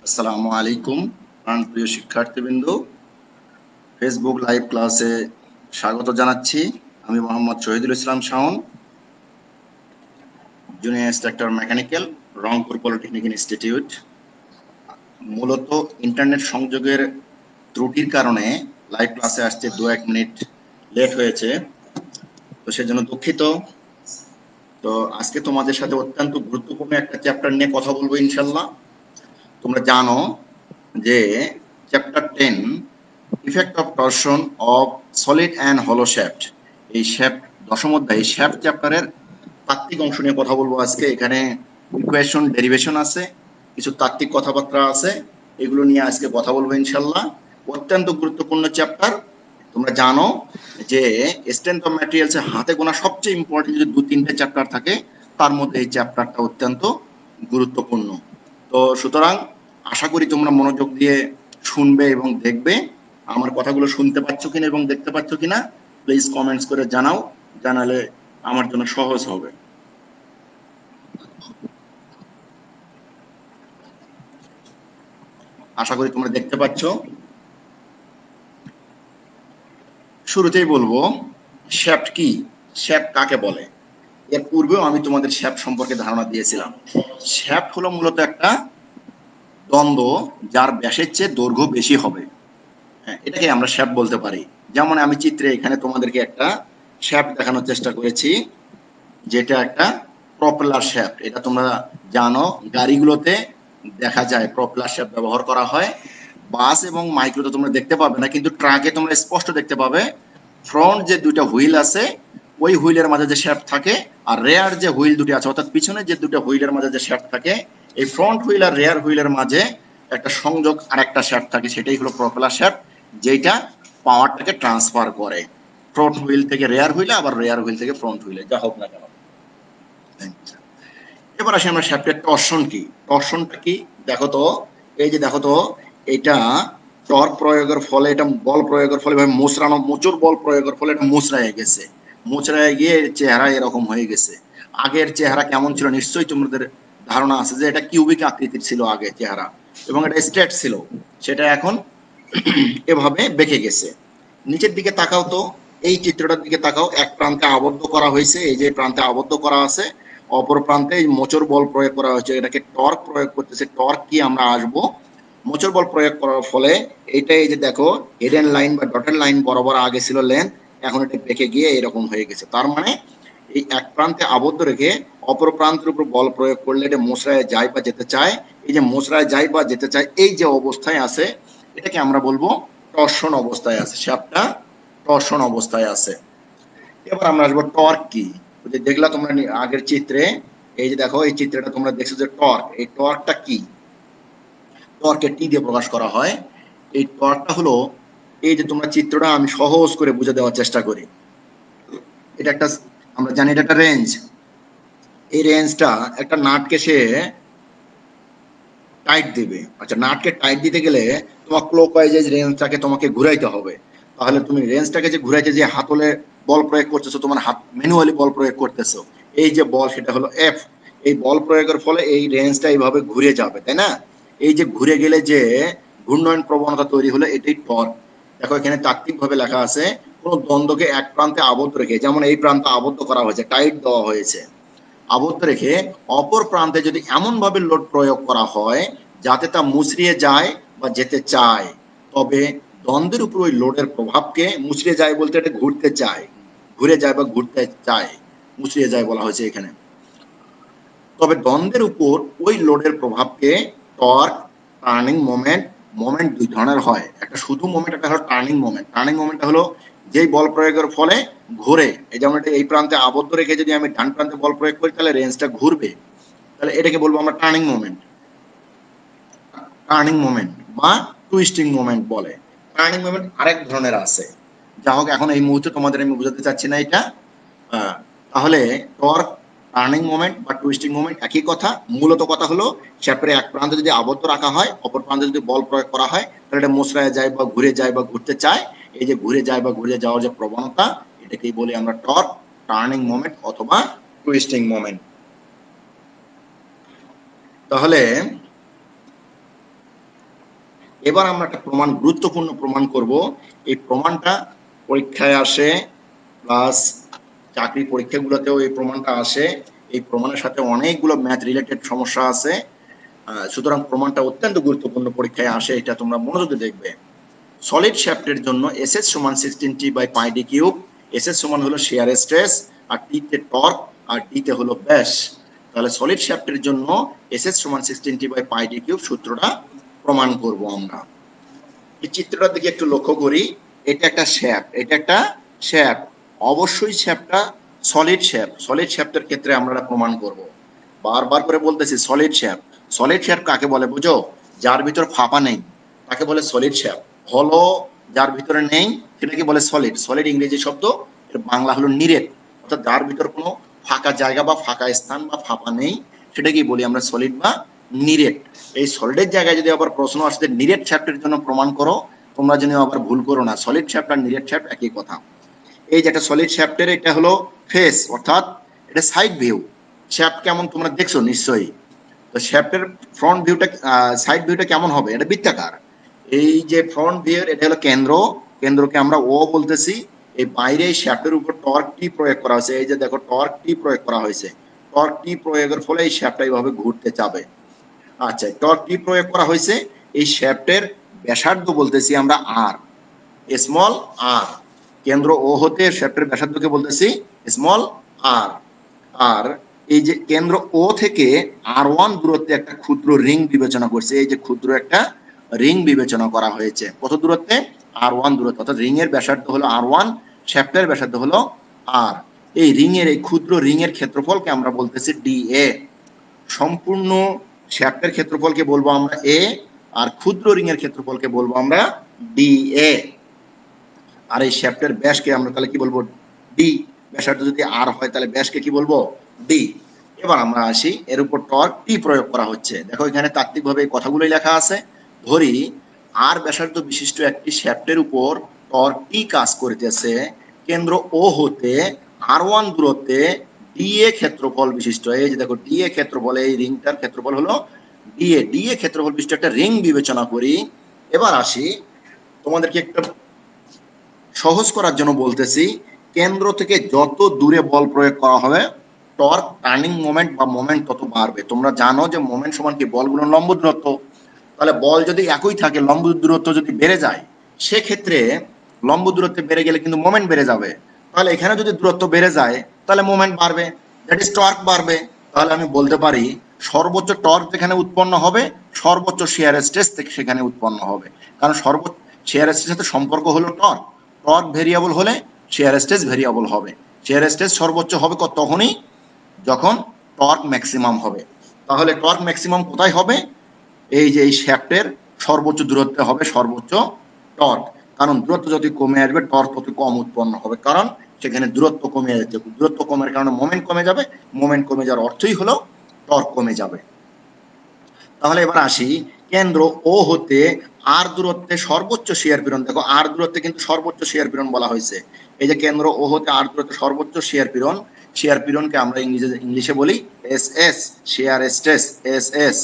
আসসালামু আলাইকুম প্রিয় শিক্ষার্থীবৃন্দ, ফেসবুক লাইভ ক্লাসে স্বাগত জানাচ্ছি। আমি Mohammad Shahidul Islam Shaon, junior instructor mechanical, Rangpur polytechnic institute. মূলত ইন্টারনেট সংযোগের ত্রুটির কারণে লাইভ ক্লাসে আসতে 2-1 মিনিট লেট হয়েছে, তো সেজন্য দুঃখিত। তো আজকে তোমাদের সাথে অত্যন্ত গুরুত্বপূর্ণ একটা চ্যাপ্টার নিয়ে কথা বলবো ইনশাল্লাহ। তোমরা জানো যে chapter 10 effect of torsion of solid and হলো শ্যাফট, এই শ্যাফট দশম অধ্যায় শ্যাফট চ্যাপ্টারের তাত্ত্বিক অংশ নিয়ে কথা বলবো আজকে। এখানে ইকুয়েশন ডেরিভেশন আছে, কিছু তাত্ত্বিক কথাবার্তা আছে, এগুলো নিয়ে আজকে কথা বলবো ইনশাল্লাহ। অত্যন্ত গুরুত্বপূর্ণ চ্যাপ্টার। তোমরা জানো যে স্ট্রেংথ অফ ম্যাটেরিয়ালসে হাতে গোনা সবচেয়ে ইম্পর্টেন্ট যদি 2-3টে চ্যাপ্টার থাকে, তার মধ্যে এই চ্যাপ্টারটা অত্যন্ত গুরুত্বপূর্ণ। তো সুতরাং আশা করি তোমরা মনোযোগ দিয়ে শুনবে এবং দেখবে। আমার কথাগুলো শুনতে পাচ্ছ কিনা এবং দেখতে পাচ্ছ কিনা প্লিজ কমেন্টস করে জানাও, জানালে আমার জন্য সহজ হবে। আশা করি তোমরা দেখতে পাচ্ছ। শুরুতেই বলবো শ্যাফট কি, শ্যাফট কাকে বলে। এর পূর্বেও আমি তোমাদের শ্যাফট সম্পর্কে ধারণা দিয়েছিলাম। শ্যাফট হলো মূলত একটা দ্বন্দ্ব যার ব্যাসের চেয়ে দৈর্ঘ্য বেশি হবে, এটাকে আমরা শ্যাফট বলতে পারি। যেমন আমি চিত্রে এখানে তোমাদেরকে একটা শ্যাফট দেখানোর চেষ্টা করেছি, যেটা একটা প্রপেলার শ্যাফট। এটা তোমরা জানো গাড়িগুলোতে দেখা যায় প্রপেলার শ্যাফট ব্যবহার করা হয়। বাস এবং মাইক্রোতে তোমরা দেখতে পাবে না, কিন্তু ট্রাকে তোমরা স্পষ্ট দেখতে পাবে ফ্রন্ট যে দুইটা হুইল আছে ওই হুইলের মাঝে যে শ্যাফট থাকে, আর রেয়ার যে হুইল দুটি আছে অর্থাৎ পিছনে যে দুটো হুইলের মাঝে যে শ্যাফট থাকে, এই ফ্রন্ট হুইল আর রেয়ার হুইলের মাঝে একটা সংযোগ আর একটা শ্যাফট থাকে, সেটাই হলো প্রপেলার শ্যাফট, যেটা পাওয়ারটাকে ট্রান্সফার করে ফ্রন্ট হুইল থেকে রেয়ার হুইলে, আবার রেয়ার হুইল থেকে ফ্রন্ট হুইলে, যা হোক না কেন। এবার আসি আমরা শ্যাফটের টর্শন কি। টর্শনটা কি দেখো তো, এই যে দেখো তো, এটা টর্ক প্রয়োগের ফলে, এটা বল প্রয়োগের ফলে ভাবে মোচড়ানো, মোচর বল প্রয়োগের ফলে এটা মোচড়ায় গেছে, মোচড়ায় গিয়ে চেহারা এরকম হয়ে গেছে। আগের চেহারা কেমন ছিল নিশ্চয়ই তোমাদের ধারণা আছে যে এটা কিউবিক আকৃতির ছিল আগে চেহারা, এবং এটা স্ট্রেট ছিল, সেটা এখন এভাবে বেঁকে গেছে। নিচের দিকে তাকাও তো, এই চিত্রটার দিকে তাকাও, এক প্রান্তে আবদ্ধ করা হয়েছে, এই যে প্রান্তে আবদ্ধ করা আছে, অপর প্রান্তে এই মোচর বল প্রয়োগ করা হয়েছে, এটাকে টর্ক প্রয়োগ করতেছে। টর্ক কি আমরা আসবো, মোচর বল প্রয়োগ করার ফলে এটা এই যে দেখো হিডেন লাইন বা ডটেড লাইন বরাবর আগে ছিল লেন্থ, এখন এটা বেঁকে গিয়ে এরকম হয়ে গেছে। তার মানে এই এক প্রান্তে আবদ্ধ রেখে অপর প্রান্তের উপর বল প্রয়োগ করলে এটা মোচড়ায় যায় বা যেতে চায়। এই যে মোচড়ায় যায় বা যেতে চায় এই যে অবস্থায় আছে, এটাকে আমরা বলবো টর্শন অবস্থায় আছে, শ্যাফটটা টর্শন অবস্থায় আছে। এবার আমরা আসবো টর্ক কি। যে দেখলা তোমরা আগের চিত্রে, এই যে দেখো এই চিত্রটা তোমরা দেখছো যে টর্ক, এই টর্কটা কি, টর্ককে টি দিয়ে প্রকাশ করা হয়। এই টর্কটা হলো, এই যে তোমরা চিত্রটা আমি সহজ করে বুঝে দেওয়ার চেষ্টা করি। এটা একটা, আমরা জানি এটা একটা রেঞ্জ, এই রেঞ্জটা একটা নাটকে সে টাইট দিবে। আচ্ছা, নাটকে টাইট দিতে গেলে তোমার ক্লকওয়াইজ রেঞ্জটাকে তোমাকে ঘুরাইতে হবে। তাহলে তুমি রেঞ্জটাকে যে ঘুরাইতে যে হাতলে বল প্রয়োগ করতেছো, তোমার হাত ম্যানুয়ালি বল প্রয়োগ করতেছো, এই যে বল সেটা হলো এফ। এই বল প্রয়োগের ফলে এই রেঞ্জটা এইভাবে ঘুরে যাবে, তাই না? এই যে ঘুরে গেলে যে ঘূর্ণয়ন প্রবণতা তৈরি হলো, এটাই টর্ক। দেখো এখানে তাত্ত্বিকভাবে লেখা আছে, কোন দ্বন্দ্বকে এক প্রান্তে আবদ্ধ রেখে, যেমন এই প্রান্তে আবদ্ধ করা হয়েছে, টাইট দেওয়া হয়েছে, আবদ্ধ রেখে অপর প্রান্তে যদি এমন ভাবে লোড প্রয়োগ করা হয় যাতে তা মুচড়িয়ে যায় বা যেতে চায়, তবে দ্বন্দ্বের উপর ওই লোডের প্রভাবকে, মুচড়িয়ে যায় বলতে এটা ঘুরতে চায়, ঘুরে যায় বা ঘুরতে চায়, মুচড়িয়ে যায় বলা হয়েছে এখানে। তবে দ্বন্দ্বের উপর ওই লোডের প্রভাবকে টর্ক, টার্নিং মোমেন্ট, মোমেন্ট দুই ধরনের হয়, একটা শুধু মোমেন্ট, একটা হলো টার্নিং মোমেন্ট। টার্নিং মোমেন্টটা হলো যেই বল প্রয়োগের ফলে ঘুরে, এই যেমন এই প্রান্তে আবদ্ধ রেখে যদি আমি ডান প্রান্তে বল প্রয়োগ করি তাহলে রেঞ্জটা ঘুরবে, তাহলে এটাকে বলবো আমরা টার্নিং মোমেন্ট। টার্নিং মোমেন্ট বা টুইস্টিং মোমেন্ট বলে। টার্নিং মোমেন্ট আরেক ধরনের আছে, যা হোক এখন এই মুহূর্তে তোমাদের আমি বোঝাতে চাচ্ছি না এটা। তাহলে টর্ক, টার্নিং মোমেন্ট বা টুইস্টিং মোমেন্ট একই কথা। মূলত কথা হলো শ্যাফটের এক প্রান্তে যদি আবদ্ধ রাখা হয়, অপর প্রান্তে যদি বল প্রয়োগ করা হয়, তাহলে এটা মোচড়ায় যায় বা ঘুরে যায় বা ঘুরতে চায়। এই যে ঘুরে যায় বা ঘুরে যাওয়ার যে প্রবণতা, এটাকেই বলি আমরা টর্ক, টার্নিং মোমেন্ট অথবা টুইস্টিং মোমেন্ট। তাহলে এবার আমরা একটা প্রমাণ, গুরুত্বপূর্ণ প্রমাণ করব। এই প্রমাণটা পরীক্ষায় আসে, প্লাস চাকরি পরীক্ষাগুলোতেও এই প্রমাণটা আসে। এই প্রমাণের সাথে অনেকগুলো ম্যাথ রিলেটেড সমস্যা আছে, সুতরাং প্রমাণটা অত্যন্ত গুরুত্বপূর্ণ, পরীক্ষায় আসে, এটা তোমরা মনোযোগে দেখবে। সলিড শ্যাফটের জন্য এসএস সমান 16t by pi D cube. SS সমান হলো শিয়ার স্ট্রেস, আর টি তে টর্ক, আর ডি তে হলো ব্যাস। তাহলে সলিড শ্যাফটের জন্য এসএস সমান 16t by pi D cube সূত্রটা প্রমাণ করব আমরা। এই চিত্রটার দিকে একটু লক্ষ্য করি। এটা একটা শ্যাফট, এটা একটা শ্যাফট, অবশ্যই শ্যাফটটা সলিড শ্যাফট। সলিড শ্যাফটের ক্ষেত্রে আমরা প্রমাণ করব। বারবার করে বলতেছি সলিড শ্যাফট। সলিড শ্যাফট কাকে বলে বুঝো? যার ভিতর ফাঁপা নেই তাকে বলে সলিড শ্যাফট। হলো যার ভিতরে নেই সেটাকে বলে সলিড। সলিড ইংরেজি শব্দ, এর বাংলা হলো নিরেট, অর্থাৎ যার ভিতর কোনো ফাঁকা জায়গা বা ফাঁকা স্থান বা ফাঁপা নেই সেটাকেই বলি আমরা সলিড বা নিরেট। এই সলিডের জায়গায় যদি আবার প্রশ্ন আসে নিরেট শ্যাফটের জন্য প্রমাণ করো, তোমরা যেন আবার ভুল করো না, সলিড শ্যাফট আর নিরেট শ্যাফট একই কথা। এই যে একটা সলিড শ্যাফটের এটা হলো ফেস, অর্থাৎ এটা সাইড ভিউ। শ্যাফট কেমন তোমরা দেখছো নিশ্চয়ই। তো শ্যাফটের ফ্রন্ট ভিউটা, সাইড ভিউটা কেমন হবে? এটা বৃত্তাকার। এই যে ফ্রন্ট ভিউ, এটা হলো কেন্দ্র, কেন্দ্রকে আমরা ও বলতেছি। এই বাইরে এই শ্যাফটের উপর টর্ক টি প্রয়োগ করা হয়েছে। এই যে দেখো টর্ক টি প্রয়োগ করা হয়েছে। টর্ক টি প্রয়োগের ফলে এই শ্যাফটটা এইভাবে ঘুরতে যাবে। আচ্ছা, টর্ক টি প্রয়োগ করা হয়েছে। এই শ্যাফটের ব্যাসার্ধ বলতেছি আমরা আর, স্মল আর। কেন্দ্র ও হতে শ্যাফটের ব্যাসার্ধকে বলতেছি স্মল আর। আর এই যে কেন্দ্র ও থেকে R1 দূরত্বে একটা ক্ষুদ্র রিং বিবেচনা করছে। এই যে ক্ষুদ্র একটা রিং বিবেচনা করা হয়েছে। কত দূরত্বে? R1 দূরত্বে, অর্থাৎ রিং এর ব্যাসার্ধ হলো R1, শ্যাফটের ব্যাসার্ধ হলো R। এই রিং এর, এই ক্ষুদ্র রিং এর ক্ষেত্রফলকে আমরা বলতেছি DA। সম্পূর্ণ শ্যাফটের ক্ষেত্রফলকে বলবো আমরা A, আর ক্ষুদ্র রিং এর ক্ষেত্রফলকে বলবো আমরা DA। আর এই শ্যাফটের ব্যাসকে আমরা তাহলে কি বলবো? ডি। ব্যাসার্ধ যদি আর হয় তাহলে ব্যাসকে কি বলবো? ডি। এবার আমরা আসি, এর উপর টর্ক টি প্রয়োগ করা হচ্ছে। দেখো এখানে তাত্ত্বিকভাবে এই কথাগুলোই লেখা আছে। ধরি আর ব্যাসার্ধ বিশিষ্ট একটি শ্যাফটের উপর টর্ক টি কাজ করিতেছে কেন্দ্র ও হতে R1 দূরত্বে ডিএ ক্ষেত্রফল বিশিষ্ট। এই যে দেখো ডিএ ক্ষেত্রফল, এই রিংটার ক্ষেত্রফল হলো ডিএ। ডিএ ক্ষেত্রফল বিশিষ্ট একটা রিং বিবেচনা করি। এবার আসি, তোমাদেরকে একটা সহজ করার জন্য বলতেছি, কেন্দ্র থেকে যত দূরে বল প্রয়োগ করা হবে টর্ক, টার্নিং মোমেন্ট বা মোমেন্ট তত বাড়বে। তোমরা জানো যে মোমেন্ট সমান কি? বলগুলোর লম্ব দূরত্ব। তাহলে বল যদি একই থাকে, লম্ব দূরত্ব যদি বেড়ে যায়, সেক্ষেত্রে লম্ব দূরত্ব বেড়ে গেলে কিন্তু মোমেন্ট বেড়ে যাবে। তাহলে এখানে যদি দূরত্ব বেড়ে যায় তাহলে মোমেন্ট বাড়বে, দ্যাট ইজ টর্ক বাড়বে। তাহলে আমি বলতে পারি সর্বোচ্চ টর্ক যেখানে উৎপন্ন হবে সর্বোচ্চ শিয়ার স্ট্রেস থেকে সেখানে উৎপন্ন হবে। কারণ সর্বোচ্চ শিয়ার স্ট্রেসের সাথে সম্পর্ক হলো টর্ক। টর্ক ভেরিয়েবল হলে শিয়ার স্ট্রেস ভেরিয়েবল হবে। শিয়ার স্ট্রেস সর্বোচ্চ হবে তখনই যখন টর্ক ম্যাক্সিমাম হবে। তাহলে টর্ক ম্যাক্সিমাম কোথায় হবে? এই যে এই শ্যাফটের সর্বোচ্চ দূরত্বে হবে সর্বোচ্চ টর্ক। কারণ দূরত্ব যদি কমে আসবে টর্ক তত কম উৎপন্ন হবে, কারণ সেখানে দূরত্ব কমে যাচ্ছে। দূরত্ব কমের কারণে মোমেন্ট কমে যাবে, মোমেন্ট কমে যাওয়ার অর্থই হলো টর্ক কমে যাবে। তাহলে এবার আসি, কেন্দ্র ও হতে আর দূরত্বে সর্বোচ্চ শিয়ার পীড়ন। দেখো আর দূরত্বে কিন্তু সর্বোচ্চ শিয়ার পীড়ন বলা হয়েছে। এই যে কেন্দ্র ও হতে আর দূরত্বে সর্বোচ্চ শিয়ার পীড়ন, শিয়ার পীড়নকে আমরা ইংলিশে বলি এসএস, শিয়ার স্ট্রেস এসএস।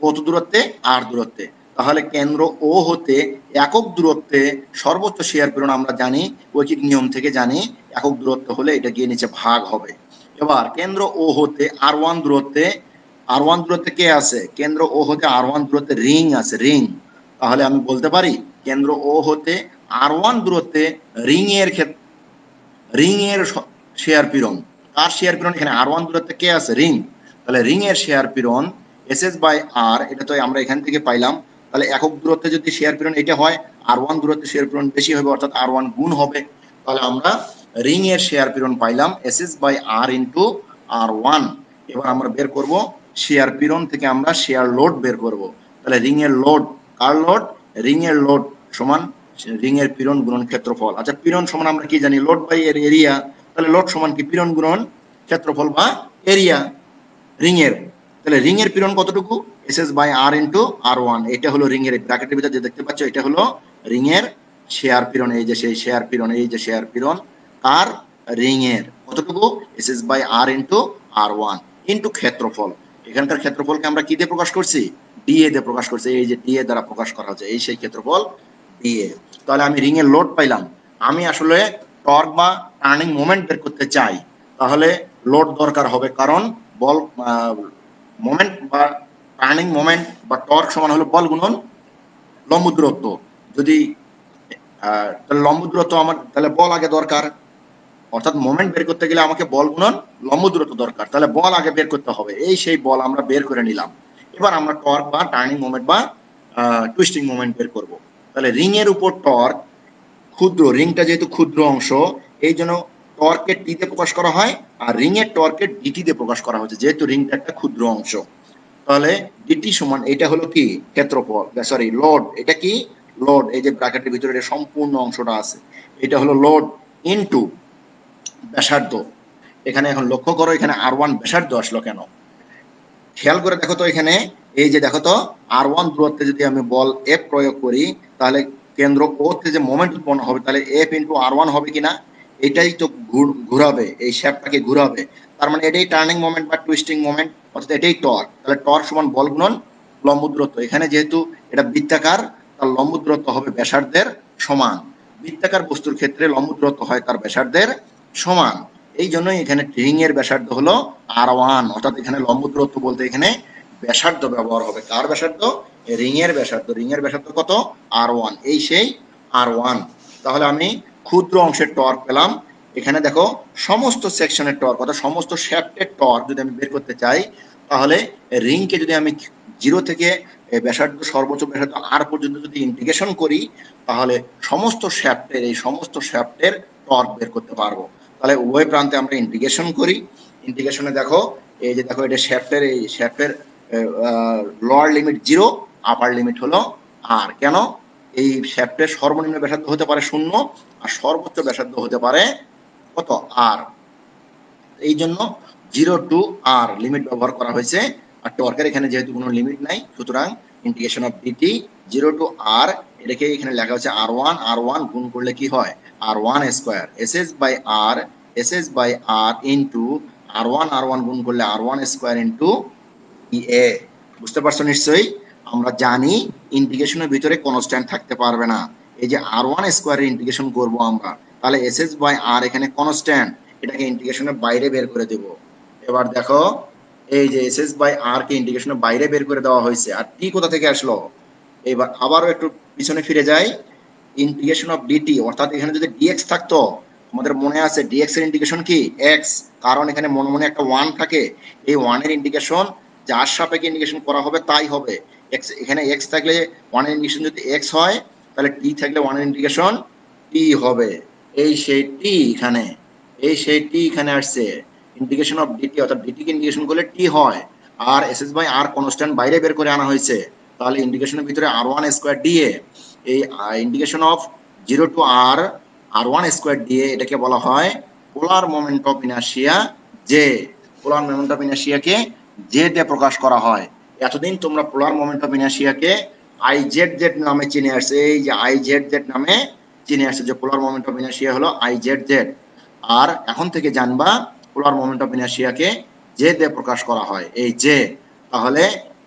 কত দূরত্বে? আর দূরত্বে। তাহলে কেন্দ্র ও হতে একক দূরত্বে সর্বোচ্চ শিয়ার পীড়ন আমরা জানি, ঐকিক নিয়ম থেকে জানি, একক দূরত্ব হলে এটা গিয়ে নিচে ভাগ হবে। এবার কেন্দ্র ও হতে R1 দূরত্বে, R1 দূরত্বে কে আছে? কেন্দ্র ও হতে R1 দূরত্বে রিং আছে, রিং। তাহলে আমি বলতে পারি কেন্দ্র ও হতে R1 দূরত্বে রিং এর শেয়ার পীড়ন। কার শেয়ার পীড়ন? এখানে R1 দূরত্বে কে আছে? রিং। তাহলে রিং এর শেয়ার পীড়ন এসএস বাই আর, এটা তো আমরা এখান থেকে পাইলাম। তাহলে একক দূরত্বে যদি শেয়ার পীড়ন এটা হয়, R1 দূরত্বে শেয়ার পীড়ন বেশি হবে, অর্থাৎ R1 গুণ হবে। তাহলে আমরা রিং এর শেয়ার পীড়ন পাইলাম SS by R into R1। এবার আমরা বের করব শেয়ার পীড়ন থেকে আমরা শেয়ার লোড বের করব। তাহলে রিং এর লোড, কার লোড? রিং এর লোড সমান রিং এর পীড়ন গুণন ক্ষেত্রফল। আচ্ছা, পীড়ন সমান আমরা কি জানি? লোড বাই এর এরিয়া। তাহলে লোড সমান কি? পীড়ন গুণন ক্ষেত্রফল বা এরিয়া রিং এর। তাহলে রিং এর পীড়ন কতটুকু? SS by R into R1। এটা হলো রিং এর, ব্র্যাকেটের ভিতরে যে দেখতে পাচ্ছ এটা হলো রিং এর শেয়ার পীড়ন। এই যে সেই শেয়ার পীড়ন, এই যে শেয়ার পীড়ন আর রিং এর কতটুকু? SS by R into R1 into ক্ষেত্রফল। এখানকার ক্ষেত্রফলকে আমরা কি দিয়ে প্রকাশ করছি, ডিএ দিয়ে প্রকাশ করছি, এই যে ডিএ দ্বারা প্রকাশ করা হচ্ছে, এই সেই ক্ষেত্রফল ডিএ। তাহলে আমি রিং এর লোড পাইলাম, আমি আসলে টর্ক বা টার্নিং মোমেন্ট বের করতে চাই, তাহলে লোড দরকার হবে, কারণ বল মোমেন্ট বা টার্নিং মোমেন্ট বা টর্ক সমান হলো বল গুণন লম্ব দূরত্ব। যদি তাহলে লম্ব দূরত্ব আমার, তাহলে বল আগে দরকার, অর্থাৎ মোমেন্ট বের করতে গেলে আমাকে বল গুণন লম্ব দূরত্ব দরকার, তাহলে বল আগে বের করতে হবে, এই সেই বল আমরা বের করে নিলাম। এবার আমরা টর্ক বা টার্নিং মোমেন্ট বা টুইস্টিং মোমেন্ট বের করব। তাহলে রিং এর উপর টর্ক, ক্ষুদ্র রিংটা যেহেতু ক্ষুদ্র অংশ, এই জন্য টর্ককে টি তে প্রকাশ করা হয়, আর রিং এর টর্ককে ডিটি দিয়ে প্রকাশ করা হচ্ছে, যেহেতু রিংটা একটা ক্ষুদ্র অংশ। তাহলে ডিটি সমান, এটা হলো কি ক্ষেত্রফল, সরি লোড, এটা কি লোড, এই যে ব্র্যাকেটের ভিতরে এটা সম্পূর্ণ অংশটা আছে, এটা হলো লোড ইনটু ব্যাসার্ধ। এখানে এখন লক্ষ্য করো, এখানে আর1 ব্যাসার্ধ আসলো কেন, খেয়াল করে দেখো তো, এখানে এই যে দেখো তো আর1 দূরত্বে যদি আমি বল এফ প্রয়োগ করি, তাহলে কেন্দ্র ও তে যে মোমেন্ট উৎপন্ন হবে, তাহলে এফ ইন্টু আর1 হবে কিনা, এটাই তো ঘুরাবে, এই শ্যাফটটাকে ঘুরাবে, তার মানে এটাই টার্নিং মোমেন্ট বা টুইস্টিং মোমেন্ট, অর্থাৎ এটাই টর্ক। তাহলে টর্ক সমান বল গুণন লম্ব দূরত্ব, এখানে যেহেতু এটা বৃত্তাকার, তার লম্ব দূরত্ব হবে ব্যাসার্ধের সমান, বৃত্তাকার বস্তুর ক্ষেত্রে লম্ব দূরত্ব হয় তার ব্যাসার্ধের সমান, এই জন্যই এখানে রিং এর ব্যাসার্ধ হলো আর1, অর্থাৎ এখানে লম্ব দূরত্ব বলতে এখানে ব্যাসার্ধ ব্যবহার হবে, কার ব্যাসার্ধ, রিং এর ব্যাসার্ধ, রিং এর ব্যাসার্ধ কত, আর1, এই সেই আর1। তাহলে আমি ক্ষুদ্র অংশের টর্ক পেলাম, এখানে দেখো সমস্ত সেকশনের টর্ক, অর্থাৎ সমস্ত শ্যাফটের টর্ক যদি আমি বের করতে চাই, তাহলে রিংকে যদি আমি 0 থেকে ব্যাসার্ধ, সর্বোচ্চ ব্যাসার্ধ আর পর্যন্ত যদি ইন্টিগ্রেশন করি, তাহলে সমস্ত শ্যাফটের, এই সমস্ত শ্যাফটের টর্ক বের করতে পারবো। তাহলে উভয় প্রান্তে আমরা ইন্টিগ্রেশন করি, ইন্টিগ্রেশনে দেখো, এই যে দেখো এটা শ্যাফটের, এই শ্যাফটের লোয়ার লিমিট 0, আপার লিমিট হলো আর, কেন, এই শ্যাফটের সর্বনিম্ন ব্যাসার্ধ হতে পারে 0, আর সর্বোচ্চ ব্যাসার্ধ হতে পারে কত, আর, এই জন্য 0 টু আর লিমিট ব্যবহার করা হয়েছে। আর টর্কের এখানে যেহেতু কোনো লিমিট নাই, সুতরাং ইন্টিগ্রেশন অফ ডিটি 0 টু আর, এটাকে এখানে লেখা হচ্ছে আর1, আর1 গুণ করলে কি হয়, R one square SS by R, SS by R into R one, R one গুণ করলে আর1 স্কয়ার ইনটু ইএ। বুঝতে পারছো নিশ্চয়ই, আমরা জানি ইন্টিগ্রেশনের ভিতরে কনস্ট্যান্ট থাকতে পারবে না, এই যে আর1 স্কয়ারের ইন্টিগ্রেশন করব আমরা, তাহলে এসএস বাই আর এখানে কনস্ট্যান্ট, এটাকে ইন্টিগ্রেশনের বাইরে বের করে দেব। এবার দেখো, এই যে এসএস বাই আর কে ইন্টিগ্রেশনের বাইরে বের করে দেওয়া হয়েছে, আর টি কোথা থেকে আসলো, এবার আবারও একটু পিছনে ফিরে যাই, ইন্টিগ্রেশন অফ ডিটি, অর্থাৎ এখানে যদি ডিএক্স থাকতো, তোমাদের মনে আছে ডিএক্স এর ইন্টিগ্রেশন কি এক্স, কারণ এখানে মনে মনে একটা 1 থাকে, এই 1 এর ইন্টিগ্রেশন যার সাপেক্ষে ইন্টিগ্রেশন করা হবে তাই হবে, এক্স, এখানে এক্স থাকলে 1 এর ইন্টিগ্রেশন যদি এক্স হয়, তাহলে টি থাকলে 1 এর ইন্টিগ্রেশন টি হবে, এই সেই টি এখানে, এই সেই টি এখানে আসছে, ইন্টিগ্রেশন অফ ডিটি, অর্থাৎ ডিটি কে ইন্টিগ্রেশন করলে টি হয়, আর এসএস বাই আর কনস্ট্যান্ট বাইরে বের করে আনা হয়েছে, তাহলে ইন্টিগ্রেশনের ভিতরে আর1 স্কয়ার ডিএ, এই integration of 0 to R R one square dA, এটাকে বলা হয় polar moment of inertia J. Polar moment of ইনার্শিয়াকে জে দিয়ে প্রকাশ করা হয়। এতদিন তোমরা পোলার মোমেন্ট অফ ইনার্শিয়াকে আইজেড নামে চিনে আসছে, এই যে আইজেড নামে চিনে আসছে, যে পোলার মোমেন্ট অফ ইনার্শিয়া হলো আইজেড, আর এখন থেকে জানবা পোলার মোমেন্ট অফ ইনার্শিয়াকে জে দিয়ে প্রকাশ করা হয়, এই জে। তাহলে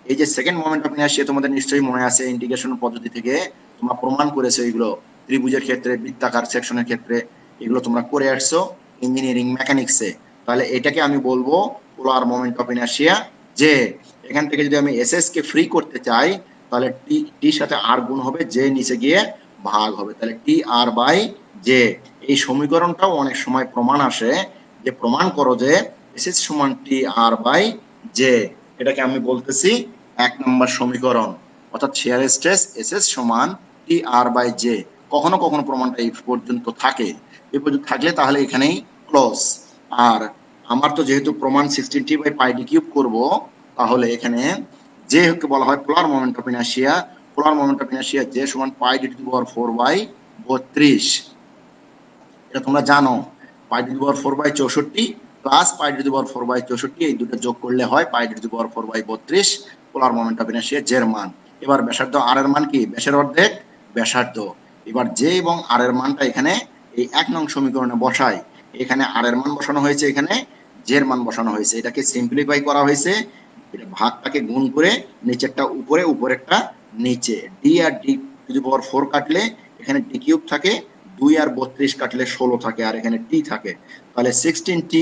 এই যে সেকেন্ড মোমেন্ট অফ ইনার্শিয়া তোমাদের নিশ্চয়ই মনে আছে, ইন্টিগ্রেশন পদ্ধতি থেকে তোমরা প্রমাণ করেছো, এগুলো ত্রিভুজের ক্ষেত্রে, বৃত্তাকার সেকশনের ক্ষেত্রে, এগুলো তোমরা করে আসছো ইঞ্জিনিয়ারিং মেকানিক্সে। তাহলে এটাকে আমি বলবো পোলার মোমেন্ট অফ ইনার্শিয়া জে। এখান থেকে যদি আমি এসএস কে ফ্রি করতে চাই, তাহলে টি টির সাথে আর গুণ হবে, জে নিচে গিয়ে ভাগ হবে, তাহলে টি আর বাই জে। এই সমীকরণটাও অনেক সময় প্রমাণ আসে, যে প্রমাণ করো যে এসএস সমান টি আর বাই জে, এটাকে আমি বলতেছি 1 নম্বর সমীকরণ, অর্থাৎ শিয়ার স্ট্রেস এসএস সমান টি আর বাই জে। কখনো কখনো প্রমাণটা এই পর্যন্ত থাকে, এই পর্যন্ত থাকলে তাহলে এখানেই ক্লোজ। আর আমার তো যেহেতু প্রমাণ 16t by pi D cube করবো, তাহলে এখানে জে কে বলা হয় polar moment of inertia, polar moment of inertia J সমান pi D to the power 4 by 32, এটা তোমরা জানো, pi D to the power 4 by 64 plus pi D to the power 4 by 64, এই দুটো যোগ করলে হয় pi D to the power 4 by 32 polar moment of inertia জের মান। এবার ব্যাসার্ধ আর এর মান কি, ব্যাসের অর্ধেক ব্যাসার্ধ, এবার জে এবং আর এর মানটা এখানে এই 1 নং সমীকরণে বসাই, এখানে আর এর মান বসানো হয়েছে এখানে জের মান বসানো হয়েছে, এটাকে সিম্পলিফাই করা হয়েছে, এটা ভাগটাকে গুণ করে নিচেরটা উপরে উপরেরটা নিচে। ডি আর ডি টু দি পাওয়ার 4 কাটলে এখানে ডি কিউব থাকে, 2 আর 32 কাটলে 16 থাকে, আর এখানে টি থাকে, তাহলে 16t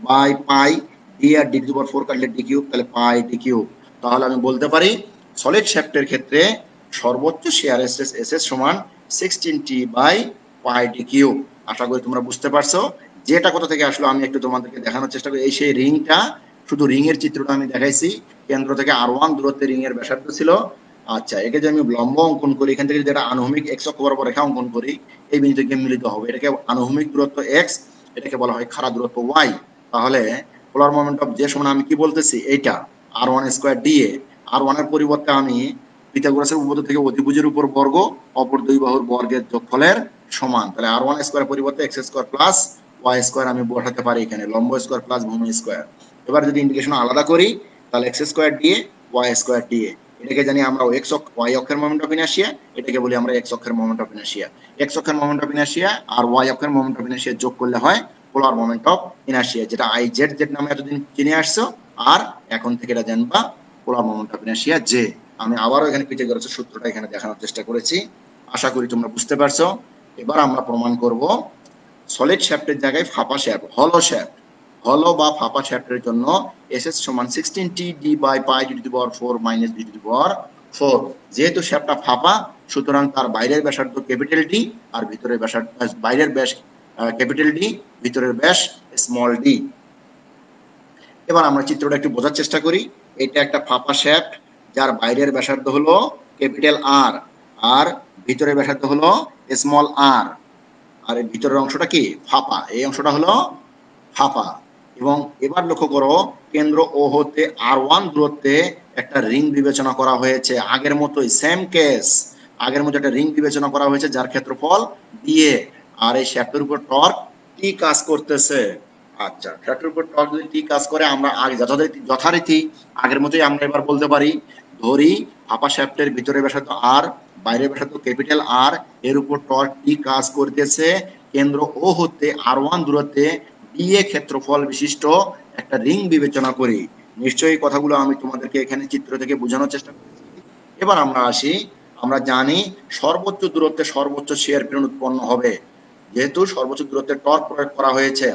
বাই পাই, ডি আর ডি টু দি পাওয়ার 4 কাটলে ডি কিউব, তাহলে পাই ডি কিউব। তাহলে আমি বলতে পারি সলিড শ্যাফটের ক্ষেত্রে সর্বোচ্চ শেয়ার স্ট্রেস এসএস সমান 16t by pi D cube. আশা করি তোমরা বুঝতে পারছো যেটা কোথা থেকে আসলো আমি একটু তোমাদেরকে দেখানোর চেষ্টা করি। এই সেই রিংটা, শুধু রিং এর চিত্রটা আমি দেখাইছি, কেন্দ্র থেকে R1 দূরত্বে রিং এর ব্যাসার্ধ ছিল। আচ্ছা, একে যদি আমি লম্ব অঙ্কন করি, এখান থেকে যদি একটা আনুভূমিক এক্স অক্ষ বরাবর রেখা অঙ্কন করি, এই বিন্দু থেকে মিলিত হবে, এটাকে আনুভূমিক দূরত্ব এক্স, এটাকে বলা হয় খাড়া দূরত্ব ওয়াই। তাহলে পোলার মোমেন্ট অফ যে সমান আমি কি বলতেছি, এইটা R1 স্কয়ার ডিএ। R1 এর পরিবর্তে আমি পিথাগোরাসের উপপাদ্য থেকে অতিভুজের উপর বর্গ অপর দুই বাহুর বর্গের যোগফলের সমান, তাহলে R1 স্কয়ার পরিবর্তে X square plus Y square আমি বসাতে পারি এখানে, লম্ব স্কয়ার প্লাস ভূমি স্কয়ার। এবার যদি ইন্টিগ্রেশন আলাদা করি, তাহলে X square dA Y square dA, এটাকে জানি আমরা এক্স ওয়াই অক্ষের মোমেন্ট অফ ইনার্শিয়া, এটাকে বলি আমরা এক্স অক্ষের মোমেন্ট অফ ইনার্শিয়া। এক্স অক্ষের মোমেন্ট অফ ইনার্শিয়া আর ওয়াই অক্ষের মোমেন্ট অফ ইনার্শিয়া যোগ করলে হয় পোলার মোমেন্ট অফ ইনার্শিয়া, যেটা আই জেড জেড নামে এতদিন চিনে আসছো, আর এখন থেকে এটা জানবা polar moment of inertia J. আমি আবারও এখানে পিথাগোরাসের সূত্রটা এখানে দেখানোর চেষ্টা করেছি, আশা করি তোমরা বুঝতে পারছো। এবার আমরা প্রমাণ করব সলিড শ্যাফটের জায়গায় ফাঁপা শ্যাফট, হলো শ্যাফট, হলো বা ফাঁপা শ্যাফটের জন্য এসএস সমান 16t D by pi D to the power 4 minus D to the power 4। যেহেতু শ্যাফটটা ফাঁপা, সুতরাং তার বাইরের ব্যাসার্ধ ক্যাপিটাল ডি আর ভিতরের ব্যাসার্ধ, বাইরের ব্যাস ক্যাপিটাল ডি, ভিতরের ব্যাস স্মল ডি। এবার আমরা চিত্রটা একটু বোঝার চেষ্টা করি। এটা একটা ফাঁপা শ্যাফট, যার বাইরের ব্যাসার্ধ হলো ক্যাপিটাল আর, আর ভিতরের ব্যাসার্ধ হলো স্মল আর, আর এই ভিতরের অংশটা কি ফাঁপা, এই অংশটা হলো ফাঁপা। এবং এবার লক্ষ্য করো, কেন্দ্র ও হতে R1 দূরত্বে একটা রিং বিবেচনা করা হয়েছে, আগের মতোই সেম কেস, আগের মতো একটা রিং বিবেচনা করা হয়েছে যার ক্ষেত্রফল দিয়ে, আর এই শ্যাফটের উপর টর্ক টি কাজ করতেছে। আচ্ছা, শ্যাফটের উপর টর্ক যদি টি কাজ করে, আমরা আগে যথারীতি আগের মতোই আমরা এবার বলতে পারি, ধরি ফাঁপা শ্যাফটের ভিতরে ব্যাসার্ধ আর, বাইরের ব্যাসার্ধ ক্যাপিটাল আর, এর উপর টর্ক টি কাজ করতেছে, কেন্দ্র ও হতে R1 দূরত্বে ডিএ ক্ষেত্রফল বিশিষ্ট একটা রিং বিবেচনা করি। নিশ্চয়ই কথাগুলো আমি তোমাদেরকে এখানে চিত্র থেকে বোঝানোর চেষ্টা করেছি। এবার আমরা আসি, আমরা জানি সর্বোচ্চ দূরত্বে সর্বোচ্চ শিয়ার পীড়ন উৎপন্ন হবে, যেহেতু সর্বোচ্চ দূরত্বে টর্ক প্রয়োগ করা হয়েছে,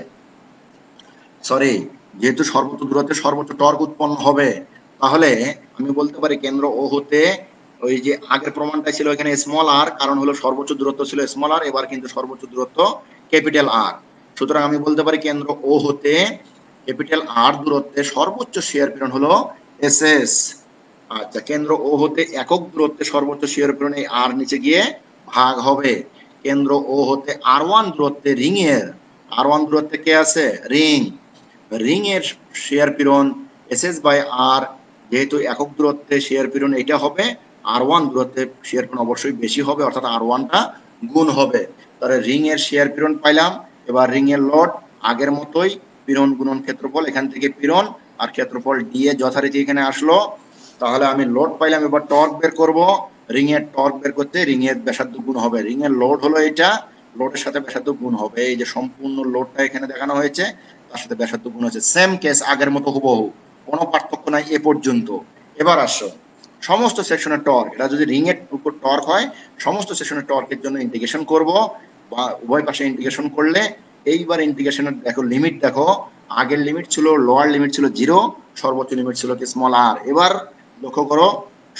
যেহেতু সর্বোচ্চ দূরত্বে সর্বোচ্চ টর্ক উৎপন্ন হবে, তাহলে আমি বলতে পারি কেন্দ্র ও হতে, ওই যে আগের প্রমাণটা ছিল এখানে স্মল আর, কারণ হলো সর্বোচ্চ দূরত্ব ছিল স্মল আর, এবার কিন্তু সর্বোচ্চ দূরত্ব ক্যাপিটাল আর। সুতরাং আমি বলতে পারি কেন্দ্র ও হতে ক্যাপিটাল আর দূরত্বে সর্বোচ্চ শিয়ার পীড়ন হলো এসএস। আচ্ছা, কেন্দ্র ও হতে একক দূরত্বে সর্বোচ্চ শিয়ার পীড়ন এই আর নিচে গিয়ে ভাগ হবে। কেন্দ্র ও হতে R1 দূরত্বে রিং এর, R1 দূরত্বে কে আছে, রিং, রিং এর শিয়ার পীড়ন এসএস বাই আর, যেহেতু একক দূরত্বে শিয়ার পীড়ন এটা হবে, R1 দূরত্বে শিয়ার পীড়ন অবশ্যই বেশি হবে, অর্থাৎ R1টা গুণ হবে। তাহলে রিং এর শিয়ার পীড়ন পাইলাম। এবার রিং এর লোড আগের মতোই, পীড়ন গুণন ক্ষেত্রফল, এখান থেকে পীড়ন আর ক্ষেত্রফল ডি এ যথারীতি এখানে আসলো। তাহলে আমি লোড পাইলাম, এবার টর্ক বের করব। রিং এর টর্ক বের করতে রিং এর ব্যাসার্ধ গুণ হবে, রিং এর লোড হলো এটা, লোডের সাথে ব্যাসার্ধ গুণ হবে, এই যে সম্পূর্ণ লোডটা এখানে দেখানো হয়েছে, তার সাথে ব্যাসার্ধ গুণ হচ্ছে, সেম কেস আগের মতো হুবহু, কোনো পার্থক্য নাই এ পর্যন্ত। এবার আসো সমস্ত সেকশনের টর্ক, এটা যদি রিং এর উপর টর্ক হয়, সমস্ত সেকশনের টর্কের জন্য ইন্টিগ্রেশন করব, বা উভয় পাশে ইন্টিগ্রেশন করলে, এইবার ইন্টিগ্রেশনের দেখো লিমিট দেখো, আগের লিমিট ছিল, লোয়ার লিমিট ছিল 0, সর্বোচ্চ লিমিট ছিল কি স্মল আর। এবার লক্ষ্য করো,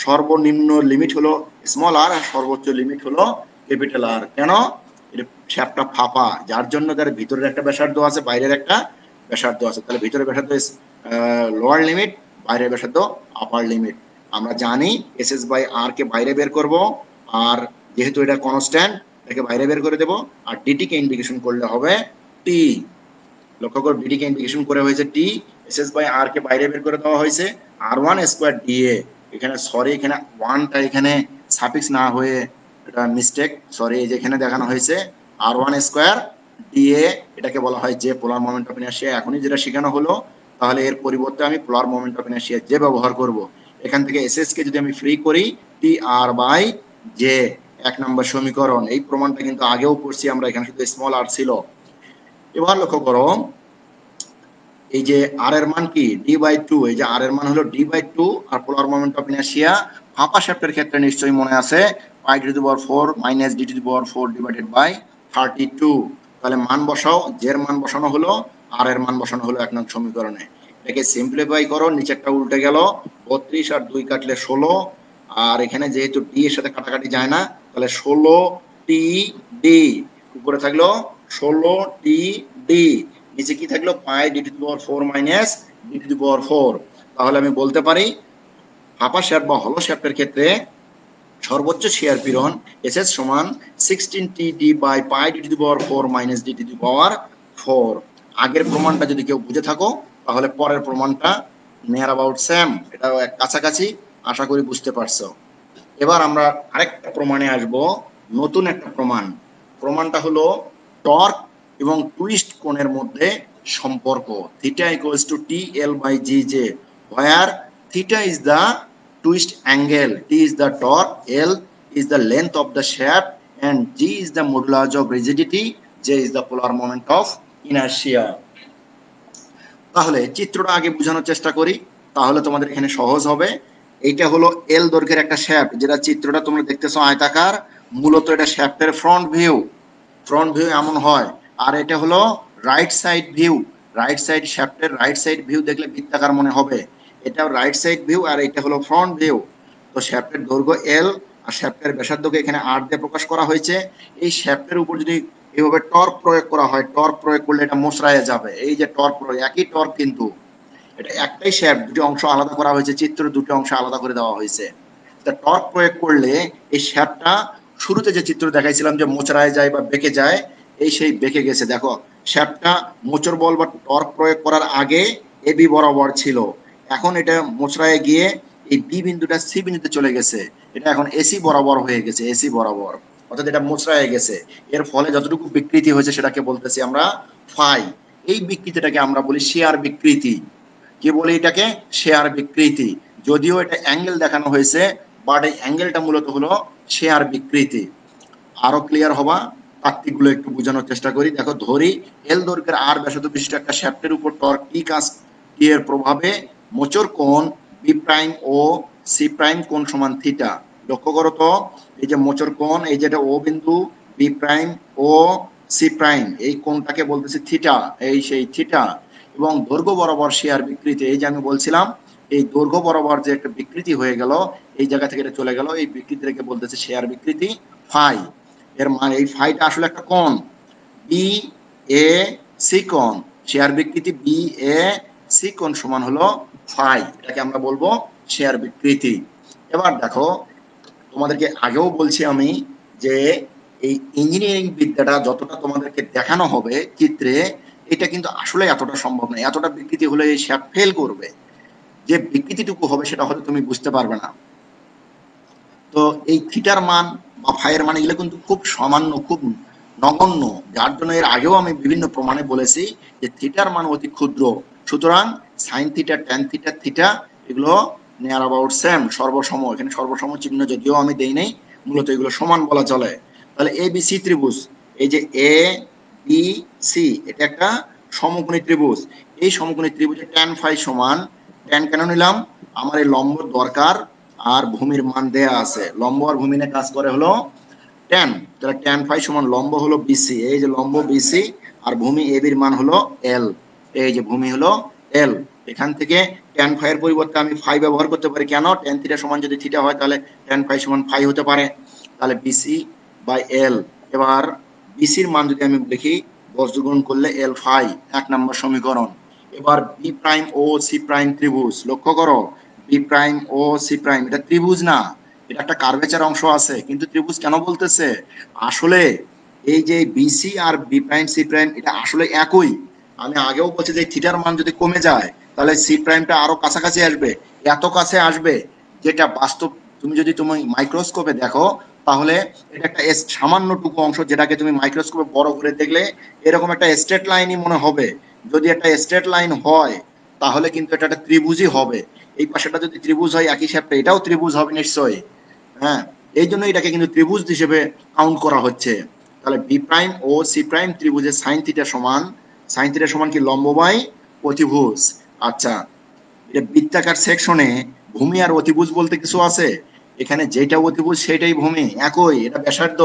সর্বনিম্ন লিমিট হলো স্মল আর, আর সর্বোচ্চ লিমিট হলো ক্যাপিটাল আর। কেন? এটা শ্যাফটটা ফাঁপা, যার জন্য তার ভিতরের একটা ব্যাসার্ধ আছে, বাইরের একটা ব্যাসার্ধ আছে, তাহলে ভিতরের ব্যাসার্ধ লোয়ার লিমিট, বাইরের ব্যাসার্ধ আপার লিমিট। আমরা জানি এসএস বাই আর কে বাইরে বের করব, আর যেহেতু এটা কনস্ট্যান্ট, এটাকে বাইরে বের করে দেব, আর ডিটি কে ইন্টিগ্রেশন করলে হবে টি। লক্ষ্য করো, ডিটি কে ইন্টিগ্রেশন করে হয়েছে টি, এসএস বাই আর কে বাইরে বের করে দেওয়া হয়েছে R1 স্কয়ার ডিএ। এখানে সরি, এখানে 1টা এখানে সাফিক্স না হয়ে এটা মিস্টেক, সরি, এই যে এখানে দেখানো হয়েছে R1 স্কয়ার ডিএ, এটাকে বলা হয় যে পোলার মোমেন্ট অফ ইনার্শিয়া। এখনই যেটা শেখানো হলো, তাহলে এর পরিবর্তে আমি পোলার মোমেন্ট অফ ইনার্শিয়া যে ব্যবহার করব। এখান থেকে এসএস কে যদি আমি ফ্রি করি, টি আর বাই জে, 1 নম্বর সমীকরণ। এই প্রমাণটা কিন্তু আগেও করছি আমরা, এখানে শুধু স্মল আর ছিল। এবার লক্ষ্য করো, এই যে আর এর মান কি d/2, এই যে আর এর মান হলো d/2 আর পোলার মোমেন্ট অফ ইনার্শিয়া ফাঁপা শ্যাফটের ক্ষেত্রে নিশ্চয়ই মনে আছে π⁴ - d⁴ ডিভাইডেড বাই 32। তাহলে মান বসাও, জের মান বসানো হলো, আর এর মান বসানো হলো 1 নং সমীকরণে। এটাকে সিম্পলিফাই করো, নিচেরটা উল্টে গেল, 32 আর 2 কাটলে 16, আর এখানে যেহেতু ডি এর সাথে কাটাকাটি যায় না তাহলে 16t d, উপরে থাকলো 16t d, নিচে কি থাকলো πd⁴ - d⁴। তাহলে আমি বলতে পারি ফাঁপা শ্যাফট বা হলো শ্যাফটের ক্ষেত্রে সর্বোচ্চ শিয়ার পীড়ন এসএস সমান 16t d by πd⁴ - d⁴। আগের প্রমাণটা যদি কেউ বুঝে থাকো তাহলে পরের প্রমাণটা নিয়ার অ্যাবাউট সেম, এটাও এক কাছাকাছি, আশা করি বুঝতে পারছো। এবার আমরা আরেকটা প্রমাণে আসব, নতুন একটা প্রমাণ। প্রমাণটা হলো টর্ক এবং টুইস্ট কোণের মধ্যে সম্পর্ক theta equals two TL/GJ, where theta is the twist angle, T is the torque, L is the length of the shaft, and G is the modulus of rigidity, J is the polar moment of inertia। তাহলে চিত্রটা আগে বোঝানোর চেষ্টা করি, তাহলে তোমাদের এখানে সহজ হবে। এইটা হলো এল দৈর্ঘ্যের একটা শ্যাফট, যেটা চিত্রটা তোমরা দেখতেছো আয়তাকার, মূলত এটা শ্যাফটের ফ্রন্ট ভিউ। ফ্রন্ট ভিউ এমন হয়। আর এটা হলো right side view, right side শ্যাফটের রাইট সাইড ভিউ দেখলে বৃত্তাকার মনে হবে, এটাও রাইট সাইড ভিউ, আর এটা হলো ফ্রন্ট ভিউ। তো শ্যাফটের দৈর্ঘ্য এল আর শ্যাফটের ব্যাসার্ধকে এখানে আর দিয়ে প্রকাশ করা হয়েছে। এই শ্যাফটের উপর যদি এভাবে টর্ক প্রয়োগ করা হয়, টর্ক প্রয়োগ করলে এটা মোচড়ায় যাবে। এই যে টর্ক প্রয়োগ, একই টর্ক, কিন্তু এটা একটাই শ্যাফট, দুটি অংশ আলাদা করা হয়েছে, চিত্র দুটি অংশ আলাদা করে দেওয়া হয়েছে। তা টর্ক প্রয়োগ করলে এই শ্যাফটটা শুরুতে যে চিত্র দেখাইছিলাম যে মোচড়ায় যায় বা বেঁকে যায়, এই সেই বেঁকে গেছে। দেখো শ্যাফটটা মোচড় বল বা টর্ক প্রয়োগ করার আগে এবি বরাবর ছিল, এখন এটা মোচড়ায় গিয়ে এই বি বিন্দুটা সি বিন্দুতে চলে গেছে, এটা এখন এসি বরাবর হয়ে গেছে, এসি বরাবর, অর্থাৎ এটা মোচড়ায় গেছে। এর ফলে যতটুকু বিকৃতি হয়েছে সেটাকে বলতেছি আমরা ফাই। এই বিকৃতিটাকে আমরা বলি শেয়ার বিকৃতি। কি বলি এটাকে? শেয়ার বিকৃতি। যদিও এটা অ্যাঙ্গেল দেখানো হয়েছে, বাট এই অ্যাঙ্গেলটা মূলত হলো শেয়ার বিকৃতি। আরো ক্লিয়ার হবা, তাত্ত্বিকগুলো একটু বোঝানোর চেষ্টা করি। দেখো ধরি এল দৈর্ঘ্যের আর ব্যাসার্ধ বিশিষ্ট একটা শ্যাফটের উপর টর্ক টি কাজ টি এর প্রভাবে মোচর কোণ বি প্রাইম ও সি প্রাইম কোণ সমান থিটা। লক্ষ্য করো তো, এই যে মোচর কোণ, এই যেটা ও বিন্দু, বি প্রাইম ও সি প্রাইম, এই কোণটাকে বলতেছি থিটা, এই সেই থিটা। এবং দৈর্ঘ্য বরাবর শেয়ার বিকৃতি, এই যে আমি বলছিলাম এই দৈর্ঘ্য বরাবর যে একটা বিকৃতি হয়ে গেল, এই জায়গা থেকে এটা চলে গেল, এই বিকৃতিটাকে বলতেছে শেয়ার বিকৃতি ফাই। এর মানে এই ফাইটা আসলে একটা কোণ, বি এ সি কোণ, শেয়ার বিকৃতি বি এ সি কোণ সমান হলো ফাই, এটাকে আমরা বলবো শেয়ার বিকৃতি। এবার দেখো তোমাদেরকে আগেও বলছি আমি যে এই ইঞ্জিনিয়ারিং বিদ্যাটা যতটা তোমাদেরকে দেখানো হবে চিত্রে, এটা কিন্তু আসলে এতটা সম্ভব নয়। এতটা বিকৃতি হলে এই শ্যাফট ফেল করবে, যে বিকৃতিটুকু হবে সেটা হয়তো তুমি বুঝতে পারবে না। তো এই থিটার মান বা ফাইয়ের মান এগুলো কিন্তু খুব সামান্য, খুব নগণ্য, যার জন্য এর আগেও আমি বিভিন্ন প্রমাণে বলেছি যে থিটার মান অতি ক্ষুদ্র। সুতরাং sine theta, tan theta, theta এগুলো নিয়ার অ্যাবাউট সেম, সর্বসম। এখানে সর্বসম চিহ্ন যদিও আমি দেই নাই, মূলত এগুলো সমান বলা চলে। তাহলে এ বি সি ত্রিভুজ, এই যে এ বি সি, এটা একটা সমকোণী ত্রিভুজ। এই সমকোণী ত্রিভুজে ট্যান ফাই সমান, ট্যান কেন নিলাম? আমার এই লম্ব দরকার আর ভূমির মান দেয়া আছে, লম্ব আর ভূমি নিয়ে কাজ করে হলো ট্যান। তাহলে ট্যান ফাই সমান লম্ব হলো বিসি, এই যে লম্ব বিসি, আর ভূমি এ বির মান হলো এল, এই যে ভূমি হলো এল। এখান থেকে ট্যান ফাই এর পরিবর্তে আমি ফাই ব্যবহার করতে পারি। কেন? ট্যান থিটা সমান যদি থিটা হয় তাহলে ট্যান ফাই সমান ফাই হতে পারে, তাহলে বিসি বাই এল। এবার বিসির মান যদি আমি লিখি 10 গুণ করলে এল ফাই, 1 নম্বর সমীকরণ। এবার বি প্রাইম ও সি প্রাইম ত্রিভুজ, লক্ষ্য করো বি প্রাইম ও সি প্রাইম এটা ত্রিভুজ না, এটা একটা কার্ভেচার অংশ আছে, কিন্তু ত্রিভুজ কেন বলতেছে? আসলে এই যে বিসি আর বি প্রাইম সি প্রাইম এটা আসলে একই। আমি আগেও বলছি যে থিটার মান যদি কমে যায় তাহলে সি প্রাইমটা আরো কাছাকাছি আসবে, এত কাছে আসবে যেটা বাস্তব তুমি যদি তুমি মাইক্রোস্কোপে দেখো তাহলে এটা একটা সামান্যটুকু অংশ, যেটাকে তুমি মাইক্রোস্কোপে বড় করে দেখলে এরকম একটা স্ট্রেট লাইনই মনে হবে। যদি একটা স্ট্রেট লাইন হয় তাহলে কিন্তু এটা একটা ত্রিভুজই হবে। এই পাশেটা যদি ত্রিভুজ হয় একই শ্যাপটা, এটাও ত্রিভুজ হবে নিশ্চয়ই। হ্যাঁ, এই জন্য এটাকে কিন্তু ত্রিভুজ হিসেবে কাউন্ট করা হচ্ছে। তাহলে বি প্রাইম ও সি প্রাইম ত্রিভুজের সাইন থিটা সমান, সাইন থিটা সমান কি লম্ব বাই অতিভুজ। আচ্ছা, এটা বৃত্তাকার সেকশনে ভূমি আর অতিভুজ বলতে কিছু আছে? এখানে যেটা অতিভুজ সেটাই ভূমি, একই, এটা ব্যাসার্ধ।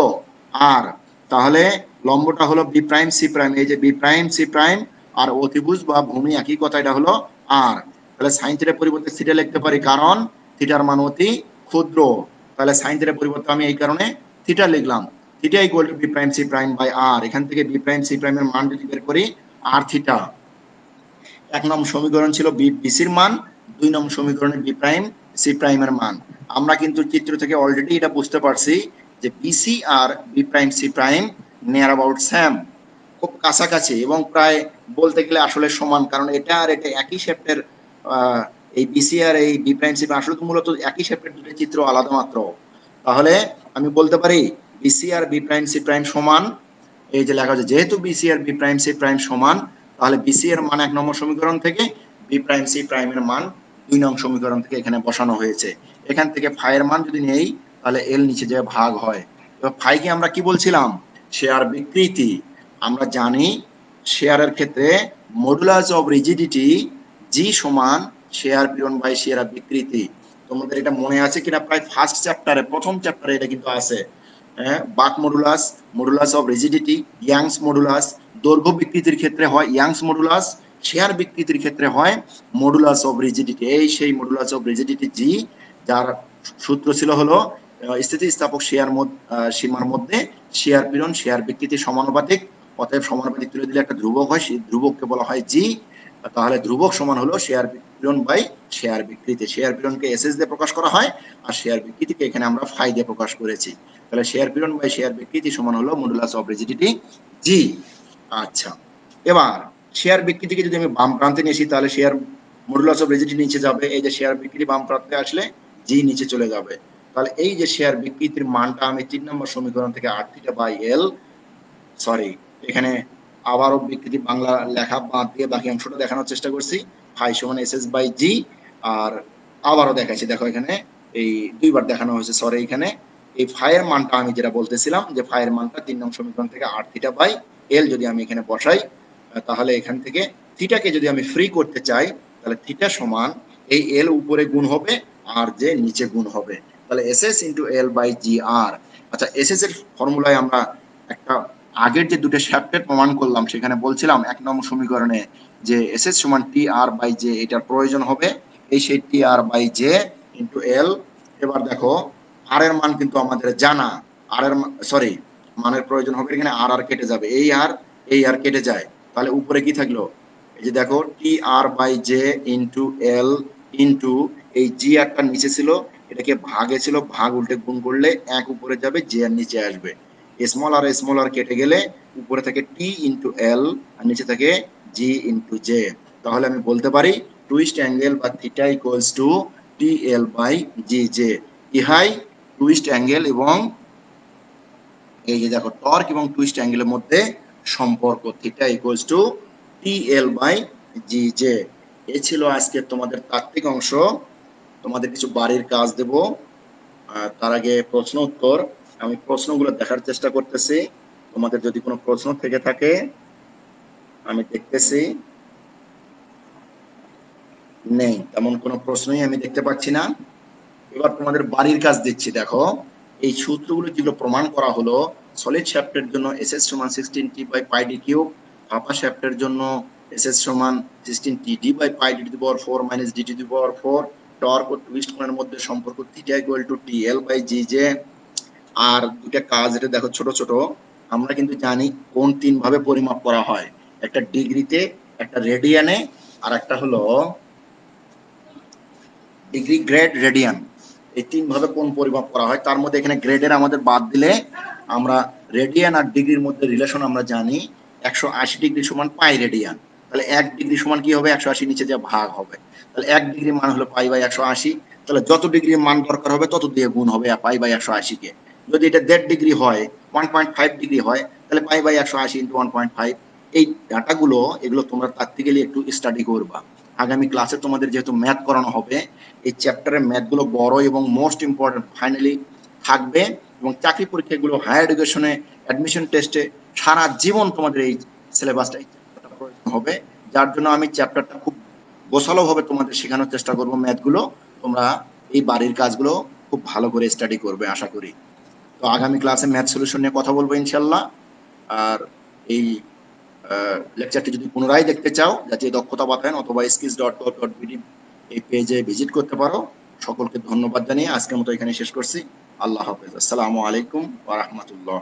আর তাহলে লম্বটা হলো বি প্রাইম সি প্রাইম, এই যে বি প্রাইম সি প্রাইম, আর অতিভুজ বা ভূমি একই কথা, এটা হলো আর। তাহলে সাইন থিটার পরিবর্তে থিটা লিখতে পারি, কারণ থিটার মান অতি ক্ষুদ্র। তাহলে সাইন থিটার পরিবর্তে আমি এই কারণে থিটা লিখলাম। Theta equal to B prime C prime by R. এখান থেকে বি প্রাইম সি প্রাইমের মান যদি বের করি আর থিটা। এক নম্বর সমীকরণ ছিল বিসির মান, 2 নম্বর সমীকরণে বি প্রাইম সি প্রাইমের মান। আমরা কিন্তু চিত্র থেকে অলরেডি এটা বুঝতে পারছি যে বিসি আর B prime C prime near about same, খুব কাছাকাছি, এবং প্রায় বলতে গেলে আসলে সমান, কারণ এটা আর এটা একই শেপের। এই বিসি আর এই বি প্রাইম সি আসলে তো মূলত একই শেপের, দুটো চিত্র আলাদা মাত্র। তাহলে আমি বলতে পারি বিসি আর বি প্রাইম সি প্রাইম সমান। এই যে লেখা আছে, যেহেতু বিসি আর বি প্রাইম সি প্রাইম সমান, তাহলে বিসি এর মান 1 নম্বর সমীকরণ থেকে, বি প্রাইম সি প্রাইম এর মান 2 নং সমীকরণ থেকে এখানে বসানো হয়েছে। এখান থেকে ফাই এর মান যদি নেই, তাহলে এল নিচে যে ভাগ হয়। তো ফাই কে আমরা কি বলছিলাম? শেয়ার বিকৃতি। আমরা জানি শেয়ারের ক্ষেত্রে মডুলাস অফ রিজিডিটি জি সমান শেয়ার পীড়ন বাই শেয়ার বিকৃতি। তোমাদের এটা মনে আছে কিনা? প্রায় ফার্স্ট চ্যাপ্টারে, প্রথম চ্যাপ্টারে এটা কিন্তু আছে। বাক modulus, modulus of rigidity, youngs modulus. দৈর্ঘ্য বিকৃতির ক্ষেত্রে হয় ইয়াংস মডুলাস, শেয়ার বিকৃতির ক্ষেত্রে হয় মডুলাস অফ রিজিডিটি। এই সেই মডুলাস অফ রিজিডিটি জি, যার সূত্র ছিল হলো স্থিতিস্থাপক সীমার মধ্যে শেয়ার পীড়ন শেয়ার বিকৃতি সমানুপাতিক। অতএব সমানুপাতিক তুলে দিলে একটা ধ্রুবক হয়, সেই ধ্রুবককে বলা হয় জি। তাহলে ধ্রুবক সমান হলো শেয়ার পীড়ন বাই শেয়ার বিকৃতি। শেয়ার পীড়নকে এসএস দিয়ে প্রকাশ করা হয়, আর শেয়ার বিকৃতিকে এখানে আমরা ফাই দিয়ে প্রকাশ করেছি। তাহলে শেয়ার পীড়ন বাই শেয়ার বিকৃতি সমান হলো মডুলাস অফ রিজিডিটি জি। আচ্ছা, এবার শেয়ার বিকৃতিকে যদি আমি বাম প্রান্তে নিয়ে আসি, তাহলে শেয়ার মডুলাস অফ রিজিডিটি নিচে যাবে। এই যে শেয়ার বিকৃতি বাম প্রান্তে আসলে জি নিচে চলে যাবে। তাহলে এই যে শেয়ার বিকৃতির মানটা আমি 3 নম্বর সমীকরণ থেকে আর থিটা বাই এল, সরি, এখানে আবারও বিকৃতি বাংলা লেখা বাদ দিয়ে বাকি অংশটা দেখানোর চেষ্টা করছি। ফাই সমান এস এস বাই জি। আর আবারও দেখাচ্ছি, দেখো এখানে এই দুইবার দেখানো হয়েছে, সরি, এখানে এই ফাইয়ের মানটা আমি যেটা বলতেছিলাম যে ফাইয়ের মানটা 3 নং সমীকরণ থেকে আর থিটা বাই এল যদি আমি এখানে বসাই, তাহলে এখান থেকে থিটাকে যদি আমি ফ্রি করতে চাই, তাহলে থিটা সমান এই এল উপরে গুণ হবে আর যে নিচে গুণ হবে, তাহলে S S into L by G R. আচ্ছা, এস এস এর ফর্মুলায় আমরা একটা আগের যে দুটো শ্যাফটের প্রমাণ করলাম, সেখানে বলছিলাম 1 নম্বর সমীকরণে যে এস এস সমান টি আর বাই জে, এটার প্রয়োজন হবে এই সেই টি আর বাই জে ইন্টু এল। এবার দেখো আর এর মান কিন্তু আমাদের জানা, আর এর সরি মানের প্রয়োজন হবে, এখানে আর আর কেটে যাবে, এই আর কেটে যায়, তাহলে উপরে কি থাকলো? এই যে দেখো T R by J into L into এই জি আরটা নিচে ছিল, এটাকে ভাগে ছিল, ভাগ উল্টে গুণ করলে এক উপরে যাবে, জে আর নিচে আসবে। স্মল আর কেটে গেলে উপরে থাকে টি ইন্টু এল আর নিচে থাকে জি ইন্টু জে। তাহলে আমি বলতে পারি টুইস্ট অ্যাঙ্গেল বা theta equals to T L by G J. ইহাই টুইস্ট অ্যাঙ্গেল এবং এই যে দেখো টর্ক এবং টুইস্ট অ্যাঙ্গেলের মধ্যে সম্পর্ক, theta equals to T L by G J. এই ছিল আজকে তোমাদের তাত্ত্বিক অংশ। তোমাদের কিছু বাড়ির কাজ দেব, তার আগে প্রশ্ন উত্তর। আমি প্রশ্নগুলো দেখার চেষ্টা করতেছি, তোমাদের যদি কোনো প্রশ্ন থেকে থাকে আমি দেখতেছি। নেই, তেমন কোনো প্রশ্নই আমি দেখতে পাচ্ছি না। এবার তোমাদের বাড়ির কাজ দিচ্ছি। দেখো এই সূত্রগুলো যেগুলো প্রমাণ করা হলো, সলিড শ্যাফটের জন্য এস এস সমান 16t by pi D cube, ফাঁপা শ্যাফটের জন্য এস এস সমান 16t D by pi D to the power 4 minus D to the power 4, torque ও টুইস্ট কোণের মধ্যে সম্পর্ক theta equal to T L by G J. আর দুটা কাজ, এটা দেখো ছোট ছোট, আমরা কিন্তু জানি কোন 3 ভাবে পরিমাপ করা হয়, একটা ডিগ্রিতে, একটা রেডিয়ানে, আর একটা হলো ডিগ্রি, গ্রেড, রেডিয়ান। এই 3 ভাবে কোন পরিমাপ করা হয়, তার মধ্যে এখানে গ্রেডের আমাদের বাদ দিলে আমরা রেডিয়ান আর ডিগ্রির মধ্যে রিলেশন আমরা জানি 180 ডিগ্রি সমান পাই রেডিয়ান। তাহলে 1 ডিগ্রি সমান কি হবে? 180 নিচে যে ভাগ হবে, তাহলে 1 ডিগ্রি মান হলো পাই বাই 180। তাহলে যত ডিগ্রি মান দরকার হবে তত দিয়ে গুণ হবে পাই বাই 180 কে। যদি এটা 1.5 ডিগ্রি হয়, 1.5 ডিগ্রি হয়, তাহলে পাই বাই 180 ইন্টু 1.5। এই ডাটাগুলো এগুলো তোমরা প্র্যাকটিক্যালি একটু স্টাডি করবা। আগামী ক্লাসে তোমাদের যেহেতু ম্যাথ করানো হবে, এই চ্যাপ্টারের ম্যাথগুলো বড় এবং মোস্ট ইম্পর্টেন্ট ফাইনালি থাকবে, এবং চাকরি পরীক্ষাগুলো, হায়ার এডুকেশনে, অ্যাডমিশন টেস্টে সারা জীবন তোমাদের এই সিলেবাসটা প্রয়োজন হবে। যার জন্য আমি চ্যাপ্টারটা খুব গোছালোভাবে তোমাদের শেখানোর চেষ্টা করব। ম্যাথগুলো তোমরা এই বাড়ির কাজগুলো খুব ভালো করে স্টাডি করবে আশা করি। তো আগামী ক্লাসে ম্যাথ সলিউশন নিয়ে কথা বলবো ইনশাল্লাহ। আর এই লেকচারটি যদি পুনরায় দেখতে চাও, জাতীয় দক্ষতা বাতায়ন অথবা skills.gov.bd এই পেজে ভিজিট করতে পারো। সকলকে ধন্যবাদ জানিয়ে আজকের মতো এখানে শেষ করছি। আল্লাহ হাফেজ। আসসালামু আলাইকুম ওয়া রাহমাতুল্লাহ।